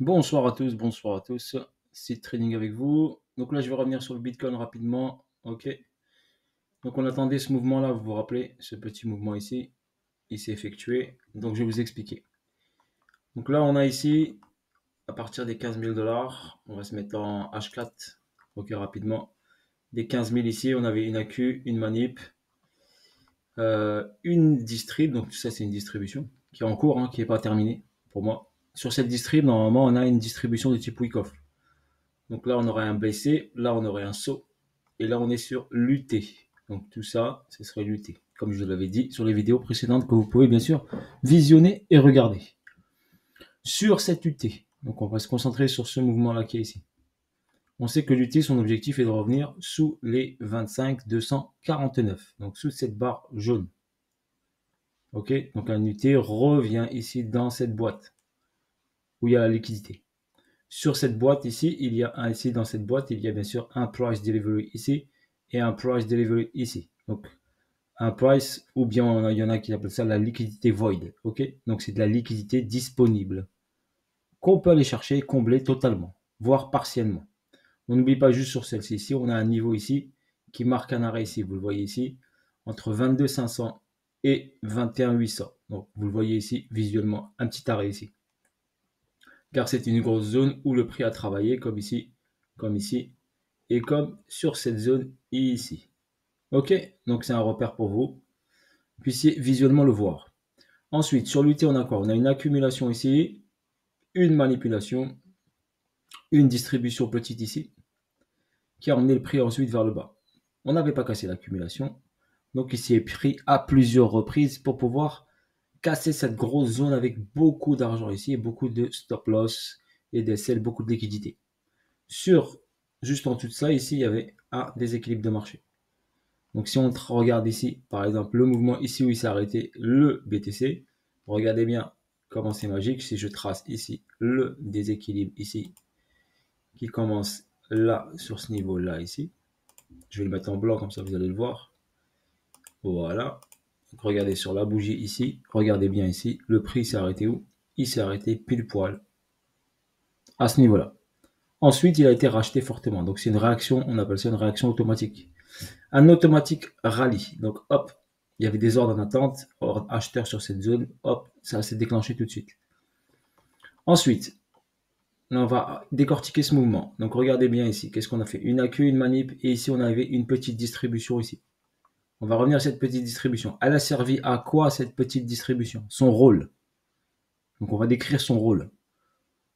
Bonsoir à tous. C'est Trading avec vous. Donc là, je vais revenir sur le Bitcoin rapidement. Ok. Donc on attendait ce mouvement-là, vous vous rappelez, ce petit mouvement ici, il s'est effectué. Donc je vais vous expliquer. Donc là, on a ici, à partir des 15 000 dollars, on va se mettre en H4. Ok, rapidement. Des 15 000 ici, on avait une AQ, une manip, une distrib. Donc ça, c'est une distribution qui est en cours, hein, qui n'est pas terminée pour moi. Sur cette distrib, normalement, on a une distribution de type Wyckoff. Donc là, on aurait un BC, là, on aurait un saut, et là, on est sur l'UT. Donc tout ça, ce serait l'UT, comme je l'avais dit sur les vidéos précédentes que vous pouvez bien sûr visionner et regarder. Sur cette UT, donc on va se concentrer sur ce mouvement-là qui est ici. On sait que l'UT, son objectif est de revenir sous les 25 249, donc sous cette barre jaune. Ok, donc un UT revient ici dans cette boîte où il y a la liquidité. Sur cette boîte ici, il y a ici dans cette boîte, il y a bien sûr un price delivery ici et un price delivery ici. Donc un price, ou bien il y en a qui appellent ça la liquidité void. Ok, donc c'est de la liquidité disponible qu'on peut aller chercher, combler totalement, voire partiellement. On n'oublie pas juste sur celle-ci. Ici, on a un niveau ici qui marque un arrêt ici. Vous le voyez ici, entre 22 500 et 21 800. Donc vous le voyez ici visuellement, un petit arrêt ici. Car c'est une grosse zone où le prix a travaillé, comme ici, et comme sur cette zone ici. Ok, donc c'est un repère pour vous. Vous puissiez visuellement le voir. Ensuite, sur l'UT, on a quoi? On a une accumulation ici, une manipulation, une distribution petite ici, qui a emmené le prix ensuite vers le bas. On n'avait pas cassé l'accumulation, donc ici est pris à plusieurs reprises pour pouvoir casser cette grosse zone avec beaucoup d'argent ici et beaucoup de stop loss et des sels, beaucoup de liquidité. Juste en dessous de ça, ici, il y avait un déséquilibre de marché. Donc si on regarde ici, par exemple, le mouvement ici où il s'est arrêté, le BTC, regardez bien comment c'est magique. Si je trace ici le déséquilibre ici, qui commence là, sur ce niveau-là ici, je vais le mettre en blanc comme ça vous allez le voir. Voilà. Donc regardez sur la bougie ici, regardez bien ici, le prix s'est arrêté où? Il s'est arrêté pile poil à ce niveau-là. Ensuite, il a été racheté fortement. Donc c'est une réaction, on appelle ça une réaction automatique. Un automatique rallye. Donc hop, il y avait des ordres en attente, ordre acheteur sur cette zone, hop, ça s'est déclenché tout de suite. Ensuite, on va décortiquer ce mouvement. Donc regardez bien ici, qu'est-ce qu'on a fait? Une AQ, une manip, et ici on avait une petite distribution ici. On va revenir à cette petite distribution. Elle a servi à quoi cette petite distribution? Son rôle. Donc on va décrire son rôle.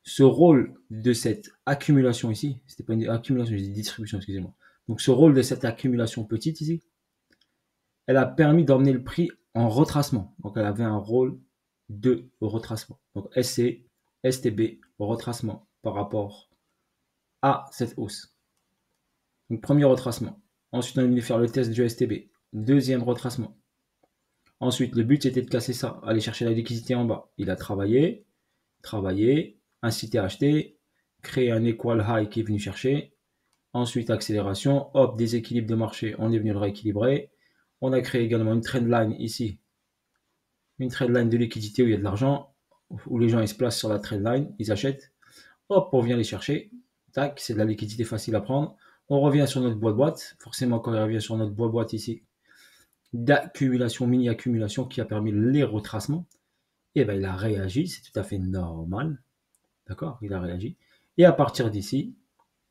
Ce rôle de cette accumulation ici, c'était pas une accumulation, j'ai dit distribution, excusez-moi. Donc ce rôle de cette accumulation petite ici, elle a permis d'emmener le prix en retracement. Donc elle avait un rôle de retracement. Donc SC, STB, retracement par rapport à cette hausse. Donc premier retracement. Ensuite on est venu faire le test du STB. Deuxième retracement. Ensuite le but c'était de casser ça, aller chercher la liquidité en bas. Il a travaillé, incité à acheter, créé un equal high qui est venu chercher. Ensuite accélération, hop, déséquilibre de marché, on est venu le rééquilibrer. On a créé également une trendline ici, une trendline de liquidité où il y a de l'argent, où les gens ils se placent sur la trendline, ils achètent, hop, on vient les chercher, tac, c'est de la liquidité facile à prendre. On revient sur notre boîte, forcément quand il revient sur notre boîte ici, d'accumulation, mini-accumulation qui a permis les retracements, et ben il a réagi, c'est tout à fait normal, d'accord, il a réagi, et à partir d'ici,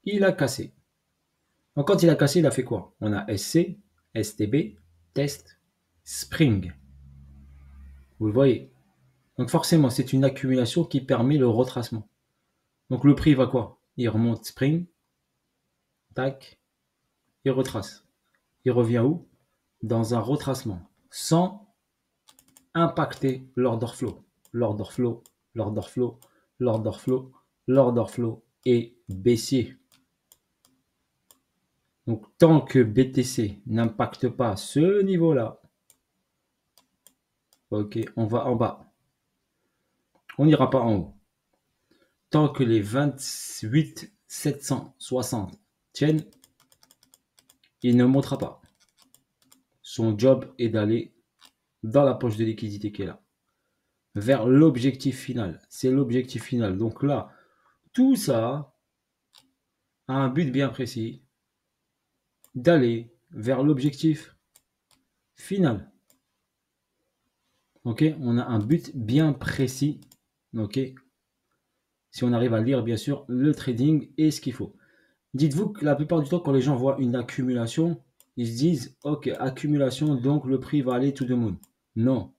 il a cassé. Donc quand il a cassé, il a fait quoi? On a SC, STB, test, spring. Vous le voyez. Donc forcément, c'est une accumulation qui permet le retracement. Donc le prix va quoi? Il remonte spring, tac, il retrace. Il revient où? Dans un retracement, sans impacter l'order flow. L'order flow, l'order flow, l'order flow, l'order flow est baissier. Donc tant que BTC n'impacte pas ce niveau-là, ok, on va en bas. On n'ira pas en haut. Tant que les 28 760 tiennent, il ne montera pas. Son job est d'aller dans la poche de liquidité qui est là, vers l'objectif final. C'est l'objectif final. Donc là, Tout ça a un but bien précis, d'aller vers l'objectif final. Ok, on a un but bien précis. Ok, si on arrive à lire bien sûr le trading et ce qu'il faut. Dites-vous que la plupart du temps, quand les gens voient une accumulation, ils se disent, ok, accumulation, donc le prix va aller to the moon. Non,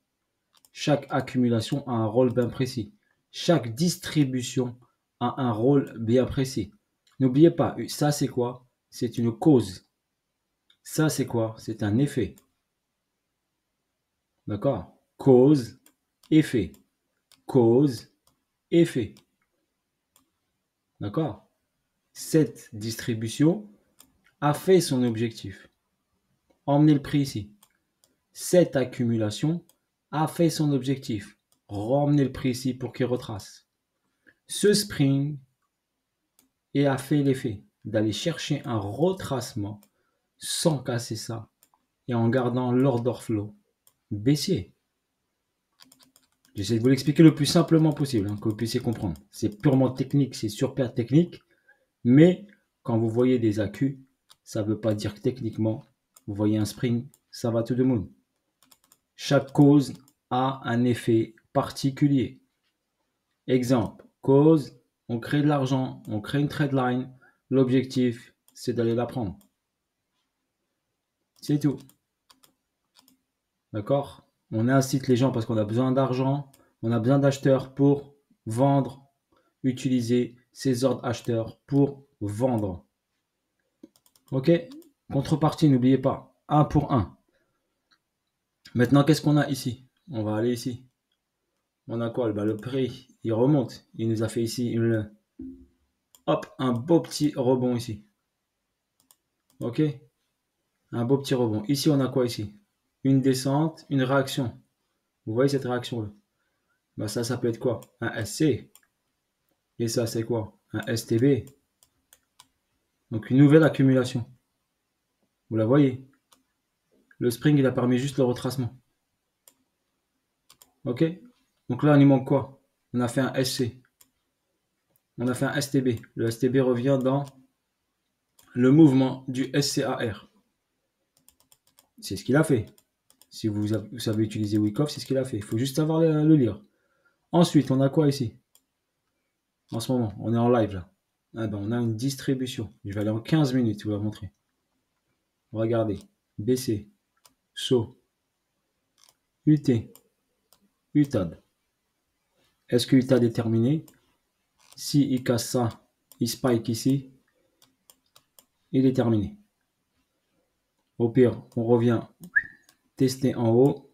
chaque accumulation a un rôle bien précis. Chaque distribution a un rôle bien précis. N'oubliez pas, ça c'est quoi? C'est une cause. Ça c'est quoi? C'est un effet. D'accord? Cause, effet. Cause, effet. D'accord? Cette distribution a fait son objectif. Emmenez le prix ici. Cette accumulation a fait son objectif. Ramenez le prix ici pour qu'il retrace. Ce spring et a fait l'effet d'aller chercher un retracement sans casser ça et en gardant l'order flow baissier. J'essaie de vous l'expliquer le plus simplement possible, que vous puissiez comprendre. C'est purement technique, c'est super technique, mais quand vous voyez des accus, ça ne veut pas dire que techniquement, vous voyez un spring, ça va to the moon. Chaque cause a un effet particulier. Exemple, cause, on crée de l'argent, on crée une trade line. L'objectif, c'est d'aller la prendre. C'est tout. D'accord? On incite les gens parce qu'on a besoin d'argent, on a besoin d'acheteurs pour vendre, utiliser ces ordres acheteurs pour vendre. Ok? Contrepartie, n'oubliez pas, 1 pour 1. Maintenant, qu'est-ce qu'on a ici? On va aller ici. On a quoi? Le prix, il remonte. Il nous a fait ici un beau petit rebond ici. Ok? Un beau petit rebond. Ici, on a quoi ici? Une descente, une réaction. Vous voyez cette réaction-là? Bah ça peut être quoi? Un SC. Et ça, c'est quoi? Un STB. Donc, une nouvelle accumulation. Vous la voyez? Le spring, il a permis juste le retracement. Ok? Donc là, on y manque quoi? On a fait un SC. On a fait un STB. Le STB revient dans le mouvement du SCAR. C'est ce qu'il a fait. Si vous savez utiliser Wyckoff, c'est ce qu'il a fait. Il faut juste savoir le lire. Ensuite, on a quoi ici? En ce moment, on est en live là. Ah ben, on a une distribution. Je vais aller en 15 minutes vous la montrer. Regardez. BC, SO, UT, UTAD. Est-ce que UTAD est terminé? Si il casse ça, il spike ici, il est terminé. Au pire, on revient tester en haut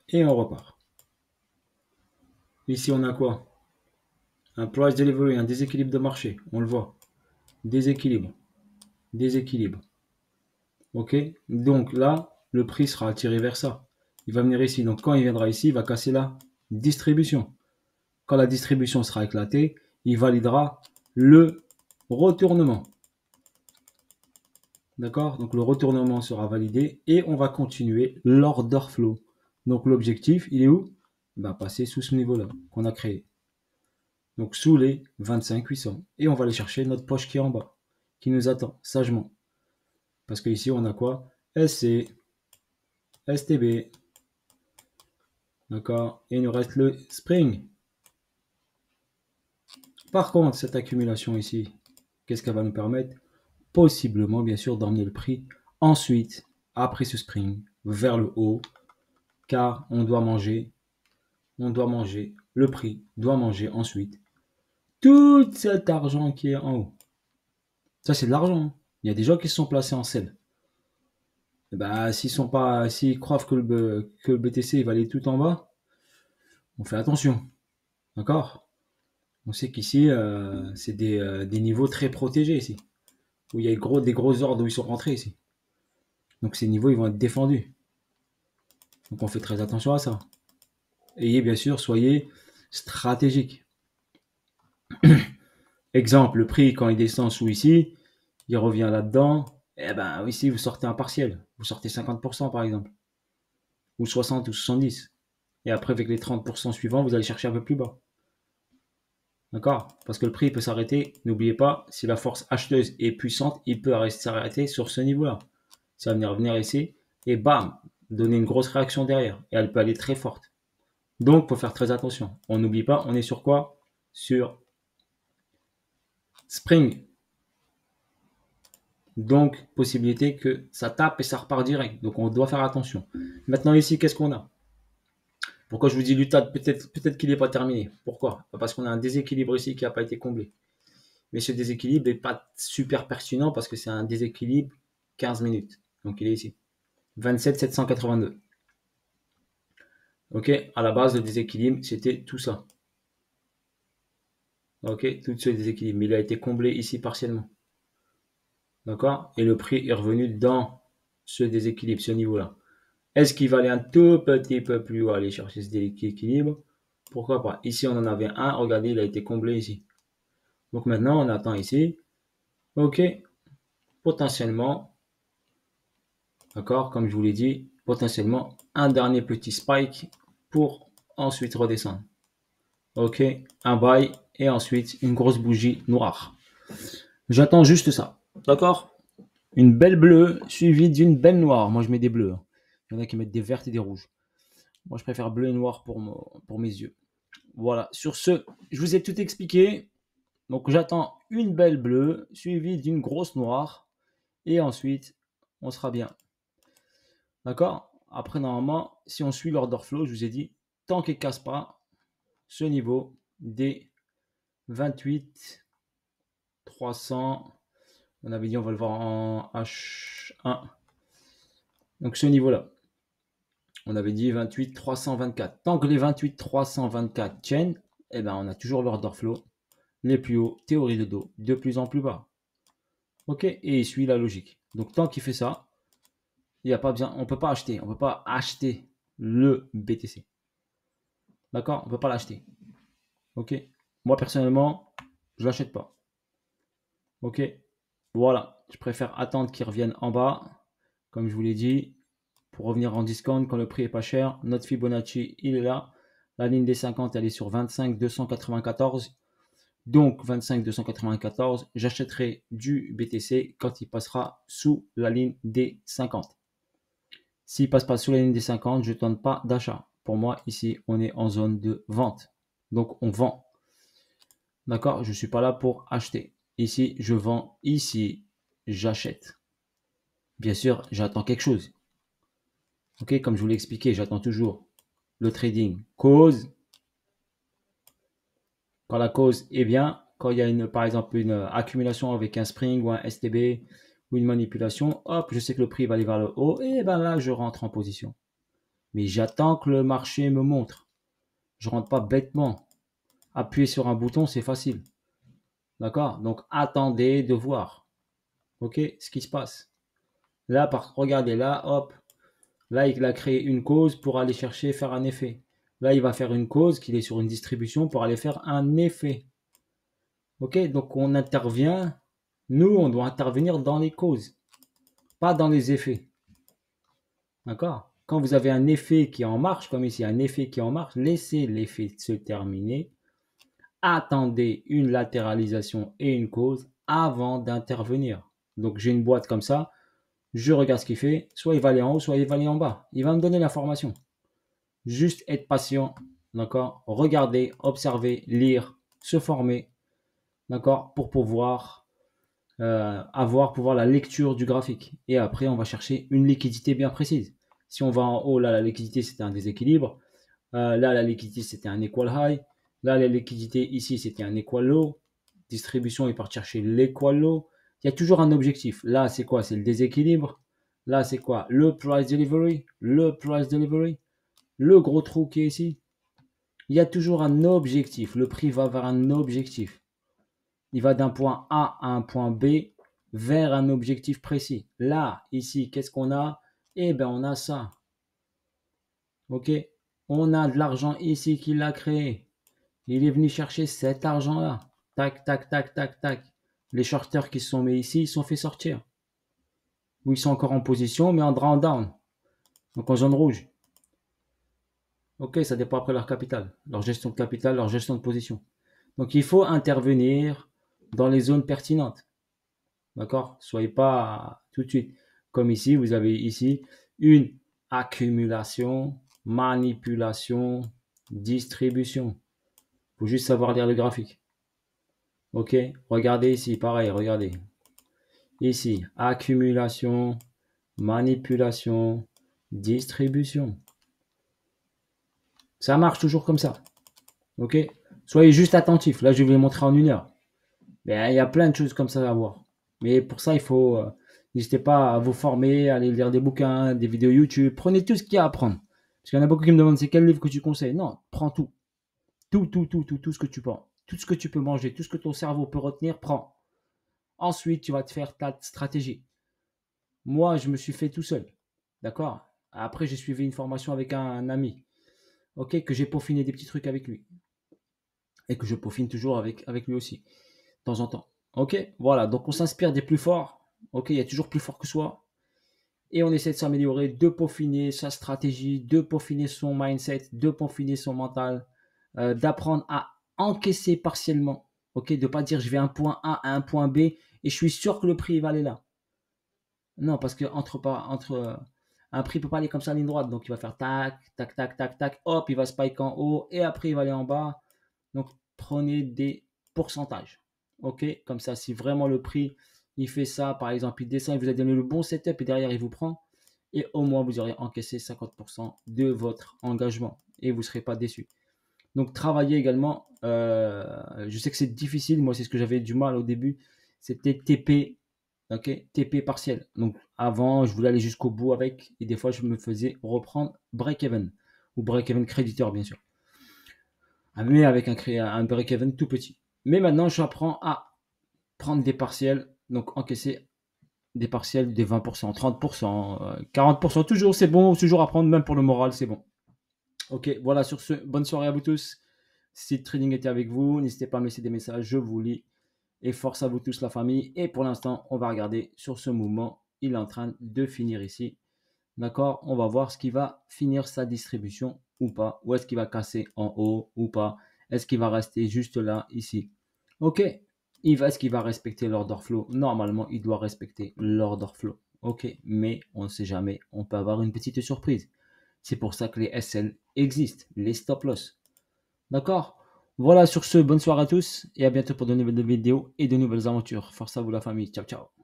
et on repart. Ici, on a quoi? Un price delivery, un déséquilibre de marché. On le voit. Déséquilibre. Déséquilibre. Ok? Donc là, le prix sera attiré vers ça. Il va venir ici. Donc quand il viendra ici, il va casser la distribution. Quand la distribution sera éclatée, il validera le retournement. D'accord? Donc le retournement sera validé et on va continuer l'order flow. Donc l'objectif, il est où? Ben, passer sous ce niveau-là qu'on a créé. Donc sous les 25 800. Et on va aller chercher notre poche qui est en bas, qui nous attend sagement. Parce qu'ici, on a quoi? SC, STB. D'accord? Et il nous reste le spring. Par contre, cette accumulation ici, qu'est-ce qu'elle va nous permettre? Possiblement, bien sûr, d'emmener le prix ensuite, après ce spring, vers le haut, car on doit manger, le prix doit manger ensuite tout cet argent qui est en haut. Ça, c'est de l'argent. Il y a des gens qui se sont placés en sell. Et ben, s'ils croient que le BTC va aller tout en bas, on fait attention. D'accord? On sait qu'ici, c'est des niveaux très protégés ici. Où il y a des gros ordres où ils sont rentrés ici. Donc ces niveaux, ils vont être défendus. Donc on fait très attention à ça. Et bien sûr, soyez stratégique. Exemple, le prix, quand il descend sous ici, il revient là-dedans. Eh ben, ici, vous sortez un partiel. Vous sortez 50% par exemple. Ou 60 ou 70. Et après, avec les 30% suivants, vous allez chercher un peu plus bas. D'accord? Parce que le prix peut s'arrêter. N'oubliez pas, si la force acheteuse est puissante, il peut s'arrêter sur ce niveau-là. Ça va venir ici et bam, donner une grosse réaction derrière. Et elle peut aller très forte. Donc, il faut faire très attention. On n'oublie pas, on est sur quoi? Sur Spring. Donc, possibilité que ça tape et ça repart direct. Donc, on doit faire attention. Maintenant, ici, qu'est-ce qu'on a? Pourquoi je vous dis l'UTAD, peut-être qu'il n'est pas terminé. Pourquoi? Parce qu'on a un déséquilibre ici qui n'a pas été comblé. Mais ce déséquilibre n'est pas super pertinent parce que c'est un déséquilibre 15 minutes. Donc, il est ici. 27 782. Ok, à la base, le déséquilibre, c'était tout ça. Ok, tout ce déséquilibre. Mais il a été comblé ici partiellement. D'accord? Et le prix est revenu dans ce déséquilibre, ce niveau-là. Est-ce qu'il va aller un tout petit peu plus haut, aller chercher ce déséquilibre? Pourquoi pas? Ici, on en avait un. Regardez, il a été comblé ici. Donc maintenant, on attend ici. Ok, potentiellement, d'accord, comme je vous l'ai dit, potentiellement un dernier petit spike pour ensuite redescendre. Ok, un buy et ensuite une grosse bougie noire. J'attends juste ça. D'accord? Une belle bleue suivie d'une belle noire. Moi, je mets des bleus. Il y en a qui mettent des vertes et des rouges. Moi, je préfère bleu et noir pour mes yeux. Voilà. Sur ce, je vous ai tout expliqué. Donc, j'attends une belle bleue suivie d'une grosse noire. Et ensuite, on sera bien. D'accord? Après, normalement, si on suit l'order flow, je vous ai dit, tant qu'il ne casse pas ce niveau des 28 300, on avait dit on va le voir en H1. Donc ce niveau-là, on avait dit 28 324. Tant que les 28 324 tiennent, eh ben on a toujours l'order flow, les plus hauts, théorie de dos, de plus en plus bas. Ok, et il suit la logique. Donc tant qu'il fait ça, il n'y a pas besoin, on peut pas acheter, on peut pas acheter le BTC. D'accord, on peut pas l'acheter. Ok, moi personnellement, je l'achète pas. Ok, voilà, je préfère attendre qu'il revienne en bas, comme je vous l'ai dit, pour revenir en discount quand le prix est pas cher. Notre Fibonacci, il est là. La ligne des 50, elle est sur 25 294. Donc 25 294, j'achèterai du BTC quand il passera sous la ligne des 50. S'il passe pas sous la ligne des 50, je ne tente pas d'achat. Pour moi, ici, on est en zone de vente. Donc on vend. D'accord? Je ne suis pas là pour acheter. Ici, je vends. Ici, j'achète. Bien sûr, j'attends quelque chose. Ok, comme je vous l'ai expliqué, j'attends toujours le trading cause. Quand la cause est bien, quand il y a par exemple une accumulation avec un spring ou un STB ou une manipulation, hop, je sais que le prix va aller vers le haut, et ben là, je rentre en position. Mais j'attends que le marché me montre. Je rentre pas bêtement. Appuyer sur un bouton, c'est facile. D'accord? Donc, attendez de voir. Ok, ce qui se passe. Là, regardez, là, hop, là, il a créé une cause pour aller chercher, faire un effet. Là, il va faire une cause qu'il est sur une distribution pour aller faire un effet. Ok, donc on intervient. Nous, on doit intervenir dans les causes, pas dans les effets. D'accord? Quand vous avez un effet qui est en marche, comme ici, un effet qui est en marche, laissez l'effet se terminer. Attendez une latéralisation et une cause avant d'intervenir. Donc j'ai une boîte comme ça, je regarde ce qu'il fait, soit il va aller en haut, soit il va aller en bas. Il va me donner l'information. Juste être patient, d'accord? Regarder, observer, lire, se former, d'accord? Pour pouvoir pouvoir la lecture du graphique. Et après, on va chercher une liquidité bien précise. Si on va en haut, là, la liquidité, c'était un déséquilibre. Là, la liquidité, c'était un equal high. Là, la liquidité, ici, c'était un equal low. Distribution, il part chercher l'equal low. Il y a toujours un objectif. Là, c'est quoi? C'est le déséquilibre. Là, c'est quoi? Le price delivery. Le price delivery. Le gros trou qui est ici. Il y a toujours un objectif. Le prix va vers un objectif. Il va d'un point A à un point B vers un objectif précis. Là, ici, qu'est-ce qu'on a? Eh bien, on a ça. Ok? On a de l'argent ici qui l'a créé. Il est venu chercher cet argent-là. Tac, tac, tac, tac, tac. Les shorters qui se sont mis ici, ils sont fait sortir. Ou ils sont encore en position, mais en drawdown. Donc en zone rouge. Ok, ça dépend après leur capital. Leur gestion de capital, leur gestion de position. Donc, il faut intervenir dans les zones pertinentes. D'accord? Soyez pas tout de suite. Comme ici, vous avez ici une accumulation, manipulation, distribution. Il faut juste savoir lire le graphique. Ok? Regardez ici, pareil, regardez. Ici, accumulation, manipulation, distribution. Ça marche toujours comme ça. Ok? Soyez juste attentifs. Là, je vais vous les montrer en 1 heure. Mais il y a plein de choses comme ça à voir. Mais pour ça, il faut. N'hésitez pas à vous former, à aller lire des bouquins, des vidéos YouTube. Prenez tout ce qu'il y a à apprendre. Parce qu'il y en a beaucoup qui me demandent c'est quel livre que tu conseilles. Non, prends tout. Tout ce que tu prends. Tout ce que tu peux manger, tout ce que ton cerveau peut retenir, prends. Ensuite, tu vas te faire ta stratégie. Moi, je me suis fait tout seul. D'accord? Après, j'ai suivi une formation avec un ami. Ok? Que j'ai peaufiné des petits trucs avec lui. Et que je peaufine toujours avec lui aussi. De temps en temps. Ok? Voilà. Donc, on s'inspire des plus forts. Ok? Il y a toujours plus fort que soi. Et on essaie de s'améliorer, de peaufiner sa stratégie, de peaufiner son mindset, de peaufiner son mental, d'apprendre à encaisser partiellement. Ok? De ne pas dire je vais un point A à un point B et je suis sûr que le prix va aller là. Non, parce que un prix ne peut pas aller comme ça en ligne droite. Donc, il va faire tac, tac, tac, tac, tac, hop, il va spike en haut et après, il va aller en bas. Donc, prenez des pourcentages. OK? Comme ça, si vraiment le prix, il fait ça, par exemple, il descend, il vous a donné le bon setup et derrière, il vous prend. Et au moins, vous aurez encaissé 50% de votre engagement et vous ne serez pas déçu. Donc, travaillez également. Je sais que c'est difficile. Moi, c'est ce que j'avais du mal au début. C'était TP. OK? TP partiel. Donc, avant, je voulais aller jusqu'au bout avec. Et des fois, je me faisais reprendre break-even. Ou break-even créditeur, bien sûr. Mais avec un break-even tout petit. Mais maintenant, j'apprends à prendre des partiels. Donc, encaisser des partiels des 20%, 30%, 40%. Toujours, c'est bon. Toujours à prendre, même pour le moral, c'est bon. Ok, voilà, sur ce, bonne soirée à vous tous. Si Trading était avec vous, n'hésitez pas à me laisser des messages, je vous lis. Et force à vous tous, la famille. Et pour l'instant, on va regarder sur ce mouvement. Il est en train de finir ici. D'accord? On va voir ce qui va finir sa distribution ou pas. Ou est-ce qu'il va casser en haut ou pas. Est-ce qu'il va rester juste là, ici? Ok. Est-ce qu'il va respecter l'order flow? Normalement, il doit respecter l'order flow. Ok. Mais on ne sait jamais. On peut avoir une petite surprise. C'est pour ça que les SL existent, les stop loss. D'accord? Voilà, sur ce, bonne soirée à tous et à bientôt pour de nouvelles vidéos et de nouvelles aventures. Force à vous la famille. Ciao, ciao.